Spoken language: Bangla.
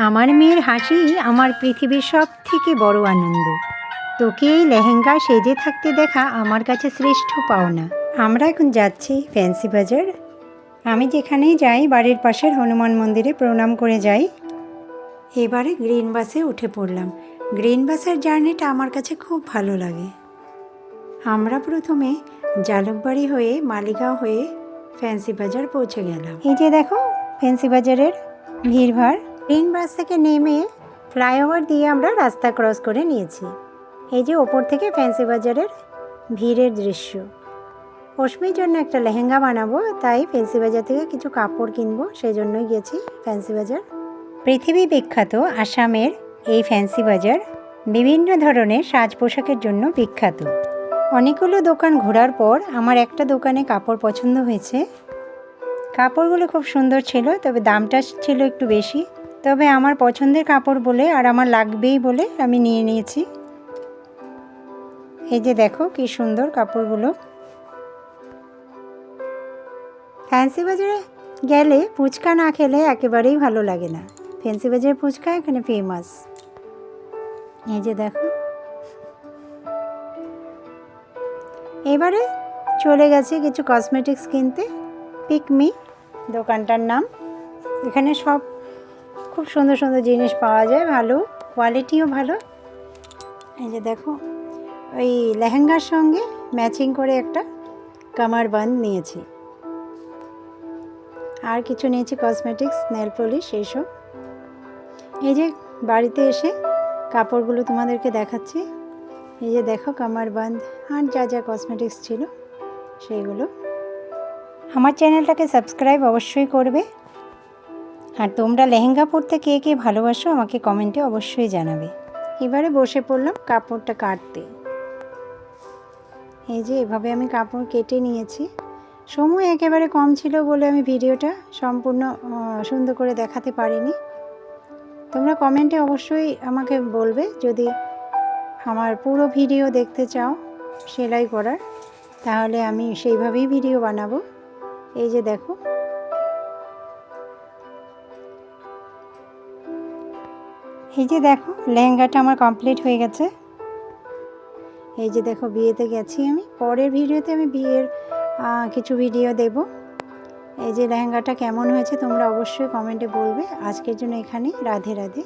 আমার মেয়ের হাসি আমার পৃথিবীর সবথেকে বড় আনন্দ। তোকে এই লেহেঙ্গা সেজে থাকতে দেখা আমার কাছে শ্রেষ্ঠ পাওনা। আমরা এখন যাচ্ছি ফ্যান্সি বাজার। আমি যেখানেই যাই বাড়ির পাশের হনুমান মন্দিরে প্রণাম করে যাই। এবারে গ্রিন বাসে উঠে পড়লাম। গ্রিন বাসের জার্নিটা আমার কাছে খুব ভালো লাগে। আমরা প্রথমে জালুকবাড়ি হয়ে মালিগাঁও হয়ে ফ্যান্সি বাজার পৌঁছে গেলাম। এই যে দেখো ফ্যান্সি বাজারের ভিড়ভাড়। গ্রিন বাস থেকে নেমে ফ্লাইওভার দিয়ে আমরা রাস্তা ক্রস করে নিয়েছি। এই যে ওপর থেকে ফ্যান্সি বাজারের ভিড়ের দৃশ্য। অশ্মির জন্য একটা লেহেঙ্গা বানাবো, তাই ফ্যান্সি বাজার থেকে কিছু কাপড় কিনবো, সেই জন্যই গেছি ফ্যান্সি বাজার। পৃথিবী বিখ্যাত আসামের এই ফ্যান্সি বাজার বিভিন্ন ধরনের সাজ পোশাকের জন্য বিখ্যাত। অনেকগুলো দোকান ঘোরার পর আমার একটা দোকানে কাপড় পছন্দ হয়েছে। কাপড়গুলো খুব সুন্দর ছিল, তবে দামটা ছিল একটু বেশি। তবে আমার পছন্দের কাপড় বলে আর আমার লাগবেই বলে আমি নিয়ে নিয়েছি। এই যে দেখো কি সুন্দর কাপড়গুলো। ফ্যান্সি বাজারে গেলে ফুচকা না খেলে একেবারেই ভালো লাগে না। ফ্যান্সি বাজারের ফুচকা এখানে ফেমাস। এই যে দেখো, এবারে চলে গেছে কিছু কসমেটিক্স কিনতে। পিকমি দোকানটার নাম। এখানে সব খুব সুন্দর সুন্দর জিনিস পাওয়া যায়, ভালো কোয়ালিটিও ভালো। এই যে দেখো, ওই লেহেঙ্গার সঙ্গে ম্যাচিং করে একটা কামার বাঁধ নিয়েছি। আর কিছু নিয়েছি কসমেটিক্স, নেল পলিশ, এইসব। এই যে বাড়িতে এসে কাপড়গুলো তোমাদেরকে দেখাচ্ছি। এই যে দেখো কামার বাঁধ আর যা যা কসমেটিক্স ছিল সেইগুলো। আমার চ্যানেলটাকে সাবস্ক্রাইব অবশ্যই করবে। আর তোমরা লেহেঙ্গা পরতে কে কে ভালোবাসো আমাকে কমেন্টে অবশ্যই জানাবে। এবারে বসে পড়লাম কাপড়টা কাটতে। এই যে এভাবে আমি কাপড় কেটে নিয়েছি। সময় একেবারে কম ছিল বলে আমি ভিডিওটা সম্পূর্ণ সুন্দর করে দেখাতে পারিনি। তোমরা কমেন্টে অবশ্যই আমাকে বলবে যদি আমার পুরো ভিডিও দেখতে চাও সেলাই করার, তাহলে আমি সেইভাবেই ভিডিও বানাবো। এই যে দেখো, এই যে দেখো লেহেঙ্গাটা আমার কমপ্লিট হয়ে গেছে। এই যে দেখো বিয়েতে গেছি আমি। পরের ভিডিওতে আমি বিয়ের কিছু ভিডিও দেব। এই যে লেহেঙ্গাটা কেমন হয়েছে তোমরা অবশ্যই কমেন্টে বলবে। আজকের জন্য এখানেই, রাধে রাধে।